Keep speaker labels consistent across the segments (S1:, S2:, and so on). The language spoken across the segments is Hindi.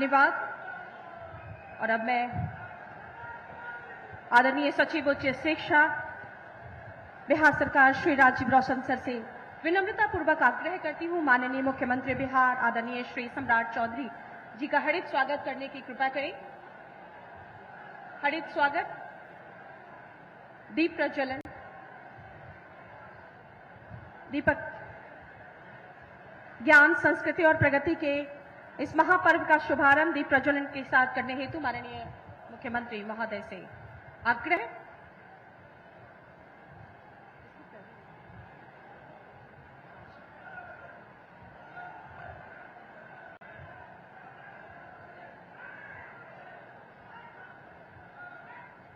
S1: धन्यवाद। और अब मैं आदरणीय सचिव उच्च शिक्षा बिहार सरकार श्री राजीव रौशन सर से विनम्रता पूर्वक आग्रह करती हूं, माननीय मुख्यमंत्री बिहार आदरणीय श्री सम्राट चौधरी जी का हर्षित स्वागत करने की कृपा करें। हर्षित स्वागत, दीप प्रज्वलन, दीपक। ज्ञान, संस्कृति और प्रगति के इस महापर्व का शुभारंभ दीप प्रज्वलन के साथ करने हेतु माननीय मुख्यमंत्री महोदय से आग्रह।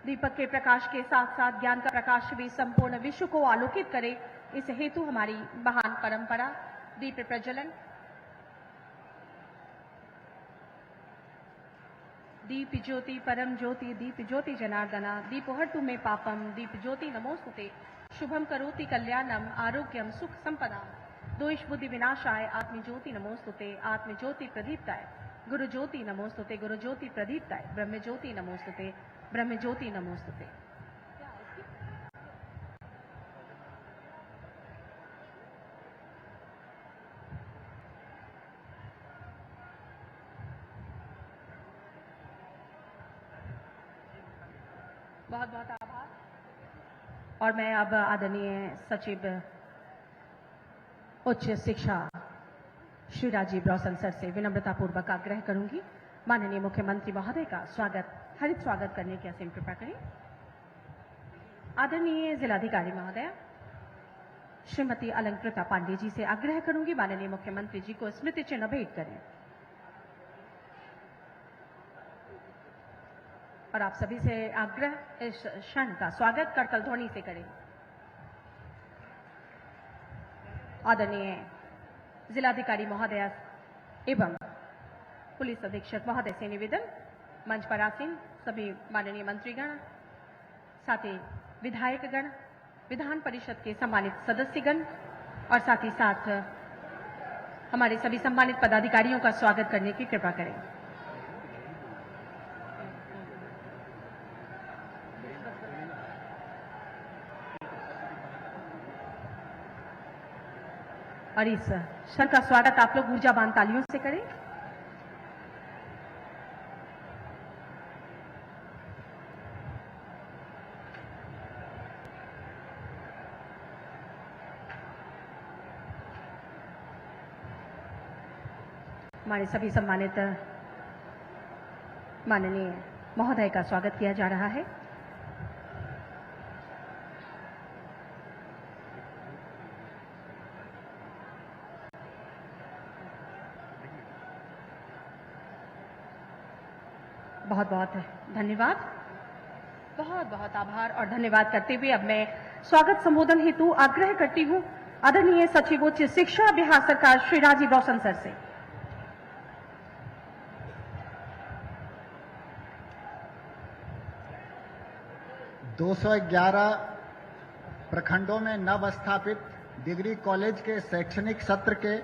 S1: दीपक के प्रकाश के साथ साथ ज्ञान का प्रकाश भी संपूर्ण विश्व को आलोकित करे, इस हेतु हमारी महान परंपरा दीप प्रज्वलन। दीप ज्योति परम ज्योति, दीप ज्योति जनार्दना, दीपोहर्तु मे पापम, दीप ज्योति नमोस्तुते, शुभम करोति कल्याणम, आरोग्यम सुख संपदा, दोष बुद्धि विनाशाय, आत्म ज्योति नमोस्तुते, आत्म ज्योति प्रदीप्ताय, गुरु ज्योति नमोस्तुते, गुरु ज्योति प्रदीप्ताय, ब्रह्म ज्योति नमोस्तुते, ब्रह्म ज्योति नमोस्तुते। बहुत बहुत आभार। और मैं अब आदरणीय सचिव उच्च शिक्षा श्री राजीव रौशन सर से विनम्रता पूर्वक आग्रह करूंगी, माननीय मुख्यमंत्री महोदय का हर्षित स्वागत करने की असीम कृपा करें। आदरणीय जिलाधिकारी महोदय श्रीमती अलंकृता पांडे जी से आग्रह करूंगी, माननीय मुख्यमंत्री जी को स्मृति चिन्ह भेंट करें। और आप सभी से आग्रह इस क्षण का स्वागत करतल ध्वनि से करें। आदरणीय जिलाधिकारी महोदय एवं पुलिस अधीक्षक महोदय से निवेदन, मंच पर आसीन सभी माननीय मंत्रीगण, साथ ही विधायकगण, विधान परिषद के सम्मानित सदस्यगण और साथ ही साथ हमारे सभी सम्मानित पदाधिकारियों का स्वागत करने की कृपा करें। और इस क्षण का स्वागत आप लोग ऊर्जावान तालियों से करें। हमारे सभी सम्मानित माननीय महोदय का स्वागत किया जा रहा है। बहुत बहुत धन्यवाद, बहुत बहुत आभार और धन्यवाद करते हुए अब मैं स्वागत संबोधन हेतु आग्रह करती हूं आदरणीय सचिव उच्च शिक्षा बिहार सरकार श्री राजीव रौशन सर से।
S2: दो 211 प्रखंडों में नव स्थापित डिग्री कॉलेज के शैक्षणिक सत्र के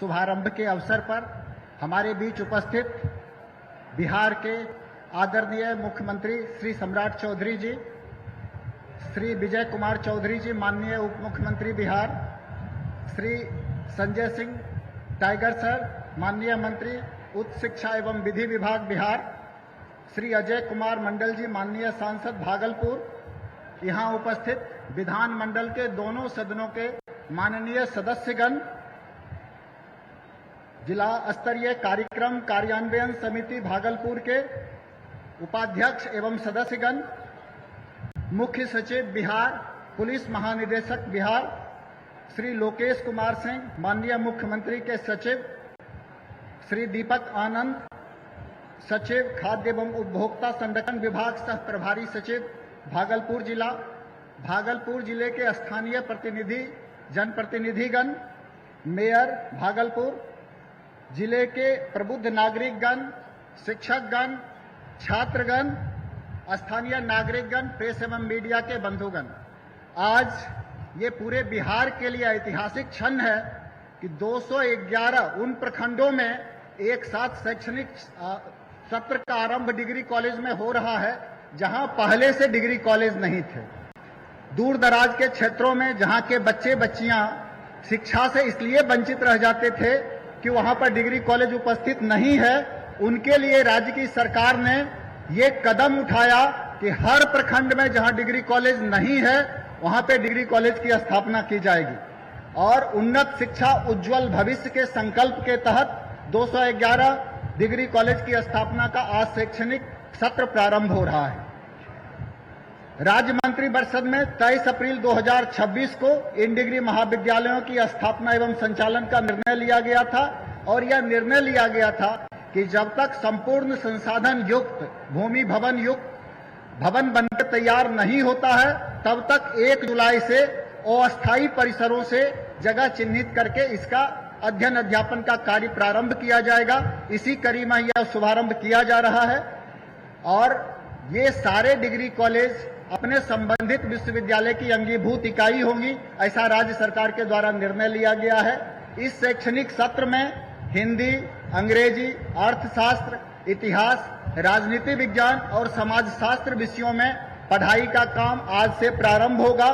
S2: शुभारंभ के अवसर पर हमारे बीच उपस्थित बिहार के आदरणीय मुख्यमंत्री श्री सम्राट चौधरी जी, श्री विजय कुमार चौधरी जी माननीय उप मुख्यमंत्री बिहार, श्री संजय सिंह टाइगर सर माननीय मंत्री उच्च शिक्षा एवं विधि विभाग बिहार, श्री अजय कुमार मंडल जी माननीय सांसद भागलपुर, यहाँ उपस्थित विधानमंडल के दोनों सदनों के माननीय सदस्यगण, जिला स्तरीय कार्यक्रम कार्यान्वयन समिति भागलपुर के उपाध्यक्ष एवं सदस्यगण, मुख्य सचिव बिहार, पुलिस महानिदेशक बिहार श्री लोकेश कुमार सिंह माननीय मुख्यमंत्री के सचिव, श्री दीपक आनंद सचिव खाद्य एवं उपभोक्ता संरक्षण विभाग सह प्रभारी सचिव भागलपुर जिला, भागलपुर जिले के स्थानीय प्रतिनिधि जनप्रतिनिधिगण, मेयर भागलपुर, जिले के प्रबुद्ध नागरिकगण, शिक्षकगण, छात्रगण, स्थानीय नागरिकगण, प्रेस एवं मीडिया के बंधुगण, आज ये पूरे बिहार के लिए ऐतिहासिक क्षण है कि 211 उन प्रखंडों में एक साथ शैक्षणिक सत्र का आरंभ डिग्री कॉलेज में हो रहा है, जहां पहले से डिग्री कॉलेज नहीं थे। दूर दराज के क्षेत्रों में जहां के बच्चे बच्चियां शिक्षा से इसलिए वंचित रह जाते थे कि वहां पर डिग्री कॉलेज उपस्थित नहीं है, उनके लिए राज्य की सरकार ने ये कदम उठाया कि हर प्रखंड में जहां डिग्री कॉलेज नहीं है वहां पे डिग्री कॉलेज की स्थापना की जाएगी। और उन्नत शिक्षा उज्जवल भविष्य के संकल्प के तहत 211 डिग्री कॉलेज की स्थापना का आज शैक्षणिक सत्र प्रारंभ हो रहा है। राज्य मंत्रिपरिषद में 23 अप्रैल 2026 को इन डिग्री महाविद्यालयों की स्थापना एवं संचालन का निर्णय लिया गया था और यह निर्णय लिया गया था कि जब तक संपूर्ण संसाधन युक्त भूमि भवन युक्त भवन बनकर तैयार नहीं होता है, तब तक 1 जुलाई से अस्थायी परिसरों से जगह चिन्हित करके इसका अध्ययन अध्यापन का कार्य प्रारंभ किया जाएगा। इसी कड़ी में यह शुभारंभ किया जा रहा है और ये सारे डिग्री कॉलेज अपने संबंधित विश्वविद्यालय की अंगीभूत इकाई होंगी, ऐसा राज्य सरकार के द्वारा निर्णय लिया गया है। इस शैक्षणिक सत्र में हिंदी, अंग्रेजी, अर्थशास्त्र, इतिहास, राजनीति विज्ञान और समाजशास्त्र विषयों में पढ़ाई का काम आज से प्रारंभ होगा।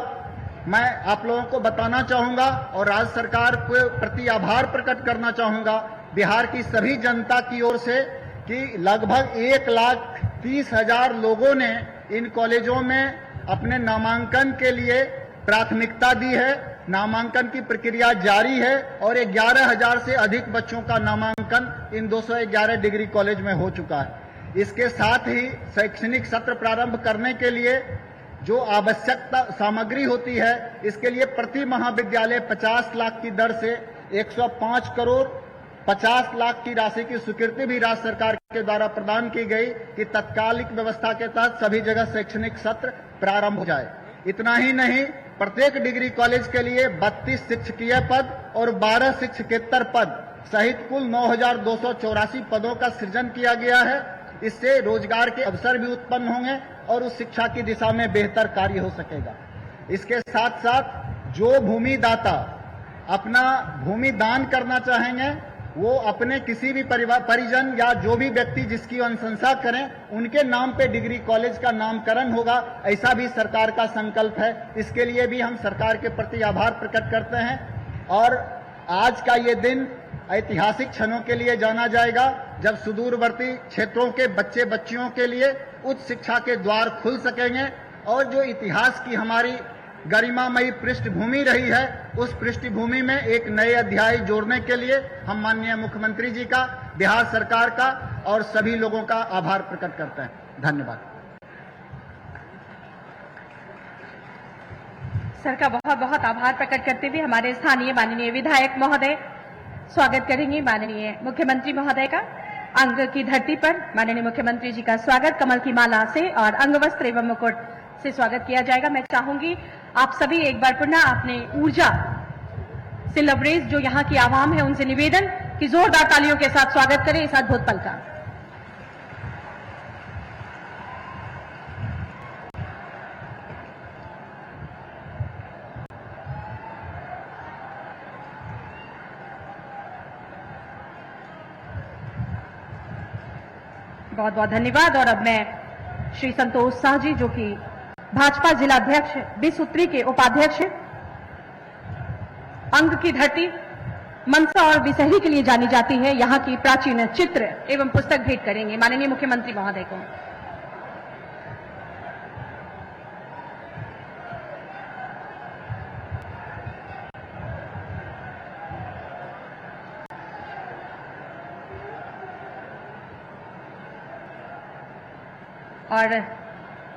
S2: मैं आप लोगों को बताना चाहूंगा और राज्य सरकार के प्रति आभार प्रकट करना चाहूंगा बिहार की सभी जनता की ओर से कि लगभग 1,30,000 लोगों ने इन कॉलेजों में अपने नामांकन के लिए प्राथमिकता दी है। नामांकन की प्रक्रिया जारी है और 11,000 से अधिक बच्चों का नामांकन इन 211 डिग्री कॉलेज में हो चुका है। इसके साथ ही शैक्षणिक सत्र प्रारंभ करने के लिए जो आवश्यकता सामग्री होती है, इसके लिए प्रति महाविद्यालय 50 लाख की दर से 105 करोड़ 50 लाख की राशि की स्वीकृति भी राज्य सरकार के द्वारा प्रदान की गई कि तत्कालिक व्यवस्था के तहत सभी जगह शैक्षणिक सत्र प्रारंभ हो जाए। इतना ही नहीं, प्रत्येक डिग्री कॉलेज के लिए 32 शिक्षकीय पद और 12 शिक्षकेतर पद सहित कुल 9,284 पदों का सृजन किया गया है। इससे रोजगार के अवसर भी उत्पन्न होंगे और उस शिक्षा की दिशा में बेहतर कार्य हो सकेगा। इसके साथ साथ जो भूमिदाता अपना भूमि दान करना चाहेंगे, वो अपने किसी भी परिजन या जो भी व्यक्ति जिसकी अनुशंसा करें, उनके नाम पे डिग्री कॉलेज का नामकरण होगा, ऐसा भी सरकार का संकल्प है। इसके लिए भी हम सरकार के प्रति आभार प्रकट करते हैं और आज का ये दिन ऐतिहासिक क्षणों के लिए जाना जाएगा जब सुदूरवर्ती क्षेत्रों के बच्चे बच्चियों के लिए उच्च शिक्षा के द्वार खुल सकेंगे और जो इतिहास की हमारी गरिमामयी पृष्ठभूमि रही है, उस पृष्ठभूमि में एक नए अध्याय जोड़ने के लिए हम माननीय मुख्यमंत्री जी का, बिहार सरकार का और सभी लोगों का आभार प्रकट करते हैं। धन्यवाद।
S1: सर का बहुत बहुत आभार प्रकट करते हुए हमारे स्थानीय माननीय विधायक महोदय स्वागत करेंगे माननीय मुख्यमंत्री महोदय का। अंग की धरती पर माननीय मुख्यमंत्री जी का स्वागत कमल की माला से और अंग वस्त्र एवं मुकुट से स्वागत किया जाएगा। मैं चाहूंगी आप सभी एक बार पुनः अपने ऊर्जा से लबरेज जो यहाँ की आवाम है उनसे निवेदन कि जोरदार तालियों के साथ स्वागत करें इस अद्भुत पल का। बहुत बहुत धन्यवाद। और अब मैं श्री संतोष शाह जी जो कि भाजपा जिलाध्यक्ष 20 सूत्री के उपाध्यक्ष हैं, अंग की धरती मनसा और बिसहरी के लिए जानी जाती है, यहाँ की प्राचीन चित्र एवं पुस्तक भेंट करेंगे माननीय मुख्यमंत्री महोदय को। और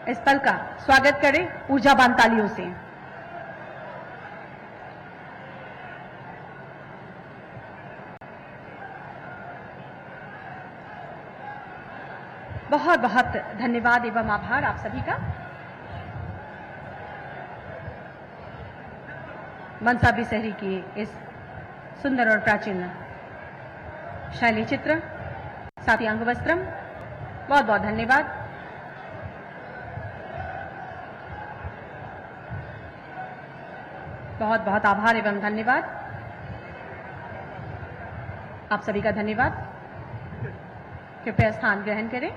S1: इस पल का स्वागत करें ऊर्जावान तालियों से। बहुत बहुत धन्यवाद एवं आभार आप सभी का। मनसा बिसहरी की इस सुंदर और प्राचीन शैली चित्र साथ ही अंग वस्त्रम, बहुत बहुत धन्यवाद। बहुत बहुत आभार एवं धन्यवाद आप सभी का। धन्यवाद। कृपया स्थान ग्रहण करें।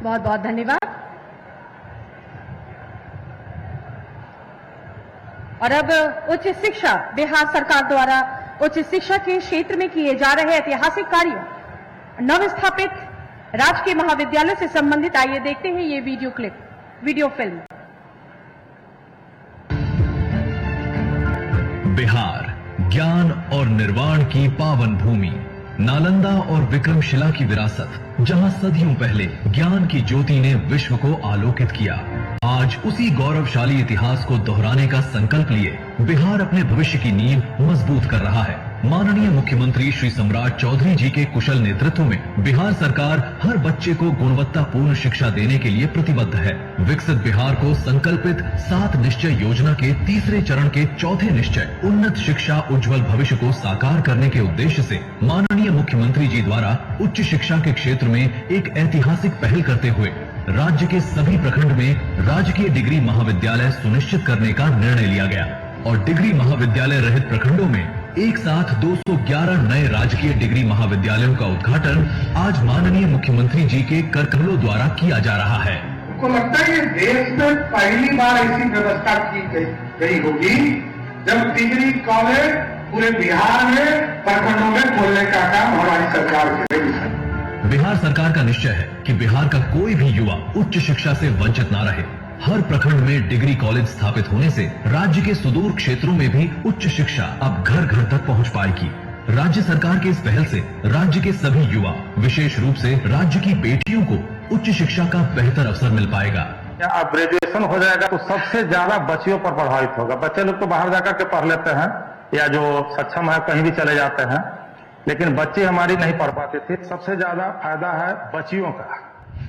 S1: बहुत बहुत धन्यवाद। और अब उच्च शिक्षा, बिहार सरकार द्वारा उच्च शिक्षा के क्षेत्र में किए जा रहे ऐतिहासिक कार्यों, नवस्थापित राजकीय महाविद्यालय से संबंधित आइए देखते हैं ये वीडियो फिल्म।
S3: बिहार ज्ञान और निर्वाण की पावन भूमि, नालंदा और विक्रमशिला की विरासत, जहां सदियों पहले ज्ञान की ज्योति ने विश्व को आलोकित किया। आज उसी गौरवशाली इतिहास को दोहराने का संकल्प लिए बिहार अपने भविष्य की नींव मजबूत कर रहा है। माननीय मुख्यमंत्री श्री सम्राट चौधरी जी के कुशल नेतृत्व में बिहार सरकार हर बच्चे को गुणवत्तापूर्ण शिक्षा देने के लिए प्रतिबद्ध है। विकसित बिहार को संकल्पित 7 निश्चय योजना के तीसरे चरण के चौथे निश्चय उन्नत शिक्षा उज्जवल भविष्य को साकार करने के उद्देश्य से माननीय मुख्यमंत्री जी द्वारा उच्च शिक्षा के क्षेत्र में एक ऐतिहासिक पहल करते हुए राज्य के सभी प्रखंड में राजकीय डिग्री महाविद्यालय सुनिश्चित करने का निर्णय लिया गया और डिग्री महाविद्यालय रहित प्रखंडों में एक साथ 211 नए राजकीय डिग्री महाविद्यालयों का उद्घाटन आज माननीय मुख्यमंत्री जी के कर कमलों द्वारा किया जा रहा है।
S4: को लगता है कि देश में पहली बार ऐसी व्यवस्था की गई होगी जब डिग्री कॉलेज पूरे बिहार में प्रखंडों में खोलने का काम हमारी सरकार करेगी।
S3: बिहार सरकार का निश्चय है कि बिहार का कोई भी युवा उच्च शिक्षा से वंचित न रहे। हर प्रखंड में डिग्री कॉलेज स्थापित होने से राज्य के सुदूर क्षेत्रों में भी उच्च शिक्षा अब घर घर तक पहुंच पाएगी। राज्य सरकार की इस पहल से राज्य के सभी युवा, विशेष रूप से राज्य की बेटियों को उच्च शिक्षा का बेहतर अवसर मिल पाएगा।
S4: अब ग्रेजुएशन हो जाएगा तो सबसे ज्यादा बच्चियों पर प्रभावित होगा। बच्चे लोग तो बाहर जाकर के पढ़ लेते हैं या जो सक्षम है कहीं भी चले जाते हैं, लेकिन बच्चे हमारी नहीं पढ़ पाते थे। सबसे ज्यादा फायदा है बच्चियों का।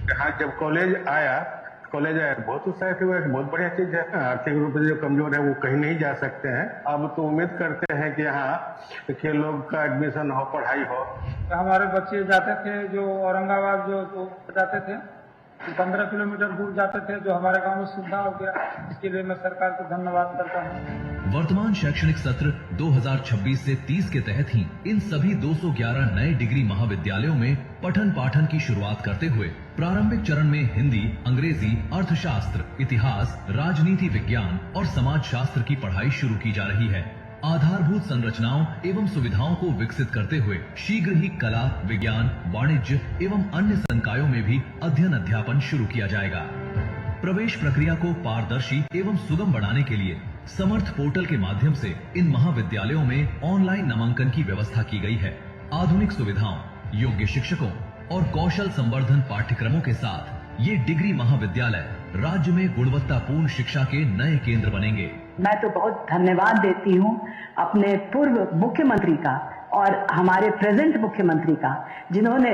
S4: यहाँ जब कॉलेज आया बहुत उत्साहित हुआ, बहुत बढ़िया चीज है। आर्थिक रूप से जो कमजोर है वो कहीं नहीं जा सकते हैं। अब तो उम्मीद करते हैं कि यहाँ के लोग का एडमिशन हो, पढ़ाई हो।
S5: हमारे बच्चे जाते थे जो औरंगाबाद जो जाते थे 15 किलोमीटर दूर जाते थे, जो हमारे गांव में सुविधा हो गया। इसके लिए मैं सरकार को धन्यवाद करता हूँ।
S3: वर्तमान शैक्षणिक सत्र 2026 से 30 के तहत ही इन सभी 211 नए डिग्री महाविद्यालयों में पठन पाठन की शुरुआत करते हुए प्रारंभिक चरण में हिंदी, अंग्रेजी, अर्थशास्त्र, इतिहास, राजनीति विज्ञान और समाज शास्त्र की पढ़ाई शुरू की जा रही है। आधारभूत संरचनाओं एवं सुविधाओं को विकसित करते हुए शीघ्र ही कला, विज्ञान, वाणिज्य एवं अन्य संकायों में भी अध्ययन अध्यापन शुरू किया जाएगा। प्रवेश प्रक्रिया को पारदर्शी एवं सुगम बनाने के लिए समर्थ पोर्टल के माध्यम से इन महाविद्यालयों में ऑनलाइन नामांकन की व्यवस्था की गई है। आधुनिक सुविधाओं, योग्य शिक्षकों और कौशल संवर्धन पाठ्यक्रमों के साथ ये डिग्री महाविद्यालय राज्य में गुणवत्तापूर्ण शिक्षा के नए केंद्र बनेंगे।
S6: मैं तो बहुत धन्यवाद देती हूँ अपने पूर्व मुख्यमंत्री का और हमारे प्रेजेंट मुख्यमंत्री का, जिन्होंने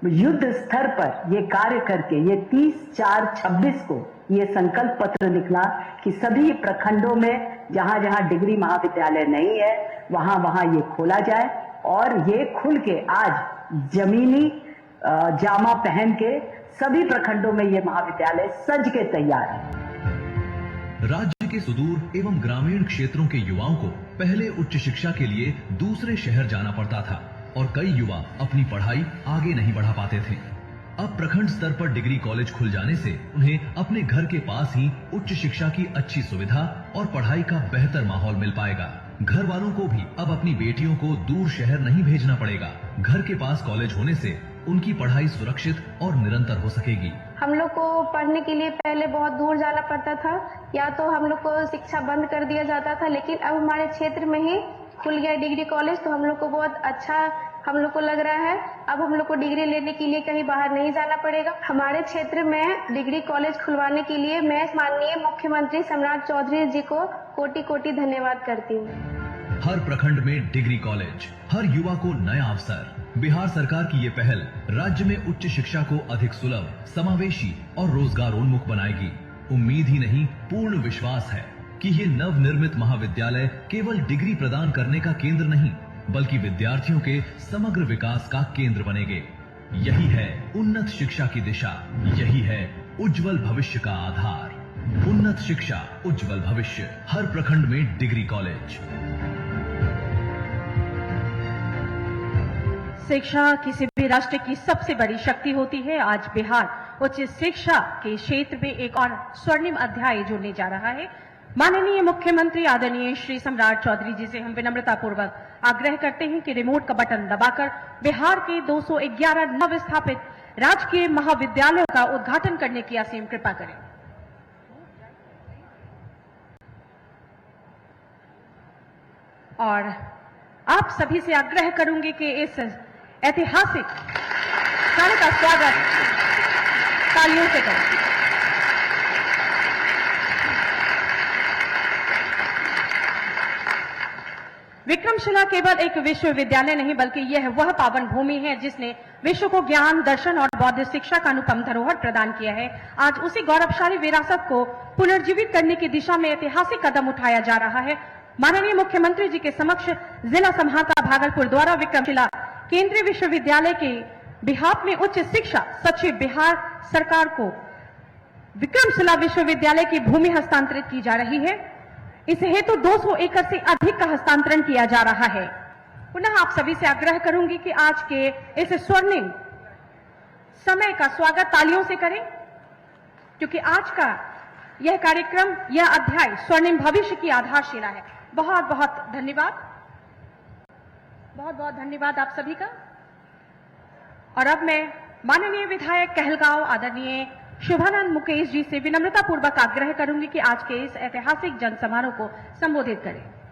S6: युद्ध स्तर पर ये कार्य करके ये 30/4/26 को ये संकल्प पत्र निकला कि सभी प्रखंडों में जहाँ जहाँ डिग्री महाविद्यालय नहीं है वहाँ वहाँ ये खोला जाए और ये खुल के आज जमीनी जामा पहन के सभी प्रखंडों में ये महाविद्यालय सज के तैयार है।
S3: राज्य के सुदूर एवं ग्रामीण क्षेत्रों के युवाओं को पहले उच्च शिक्षा के लिए दूसरे शहर जाना पड़ता था और कई युवा अपनी पढ़ाई आगे नहीं बढ़ा पाते थे। अब प्रखंड स्तर पर डिग्री कॉलेज खुल जाने से उन्हें अपने घर के पास ही उच्च शिक्षा की अच्छी सुविधा और पढ़ाई का बेहतर माहौल मिल पाएगा। घर वालों को भी अब अपनी बेटियों को दूर शहर नहीं भेजना पड़ेगा। घर के पास कॉलेज होने से उनकी पढ़ाई सुरक्षित और निरंतर हो सकेगी।
S7: हम लोग को पढ़ने के लिए पहले बहुत दूर जाना पड़ता था, या तो हम लोग को शिक्षा बंद कर दिया जाता था, लेकिन अब हमारे क्षेत्र में ही खुल गया डिग्री कॉलेज, तो हम लोग को बहुत अच्छा हम लोग को लग रहा है। अब हम लोग को डिग्री लेने के लिए कहीं बाहर नहीं जाना पड़ेगा। हमारे क्षेत्र में डिग्री कॉलेज खुलवाने के लिए मैं माननीय मुख्यमंत्री सम्राट चौधरी जी को कोटि कोटि धन्यवाद करती हूँ।
S3: हर प्रखंड में डिग्री कॉलेज, हर युवा को नया अवसर। बिहार सरकार की ये पहल राज्य में उच्च शिक्षा को अधिक सुलभ, समावेशी और रोजगारोन्मुख बनाएगी। उम्मीद ही नहीं, पूर्ण विश्वास है कि ये नवनिर्मित महाविद्यालय केवल डिग्री प्रदान करने का केंद्र नहीं, बल्कि विद्यार्थियों के समग्र विकास का केंद्र बनेंगे। यही है उन्नत शिक्षा की दिशा, यही है उज्जवल भविष्य का आधार। उन्नत शिक्षा, उज्जवल भविष्य, हर प्रखंड में डिग्री कॉलेज।
S1: शिक्षा किसी भी राष्ट्र की सबसे बड़ी शक्ति होती है। आज बिहार उच्च शिक्षा के क्षेत्र में एक और स्वर्णिम अध्याय जुड़ने जा रहा है। माननीय मुख्यमंत्री आदरणीय श्री सम्राट चौधरी जी से हम विनम्रता पूर्वक आग्रह करते हैं कि रिमोट का बटन दबाकर बिहार के 211 नव स्थापित राजकीय महाविद्यालयों का उद्घाटन करने की असीम कृपा करें। और आप सभी से आग्रह करूंगी कि इस ऐतिहासिक कार्य का स्वागत तालियों से करें। विक्रमशिला केवल एक विश्वविद्यालय नहीं बल्कि यह वह पावन भूमि है जिसने विश्व को ज्ञान, दर्शन और बौद्ध शिक्षा का अनुपम धरोहर प्रदान किया है। आज उसी गौरवशाली विरासत को पुनर्जीवित करने की दिशा में ऐतिहासिक कदम उठाया जा रहा है। माननीय मुख्यमंत्री जी के समक्ष जिला समाहर्ता भागलपुर द्वारा विक्रमशिला केंद्रीय विश्वविद्यालय के बिहार में उच्च शिक्षा सचिव बिहार सरकार को विक्रमशिला विश्वविद्यालय की भूमि हस्तांतरित की जा रही है। इस हेतु 200 एकड़ से अधिक का हस्तांतरण किया जा रहा है। पुनः आप सभी से आग्रह करूंगी कि आज के इस स्वर्णिम समय का स्वागत तालियों से करें, क्योंकि आज का यह कार्यक्रम, यह अध्याय स्वर्णिम भविष्य की आधारशिला है। बहुत बहुत धन्यवाद, बहुत बहुत धन्यवाद आप सभी का। और अब मैं माननीय विधायक कहलगांव आदरणीय शुभानंद मुकेश जी से विनम्रता पूर्वक आग्रह करूंगी कि आज के इस ऐतिहासिक जन समारोह को संबोधित करें।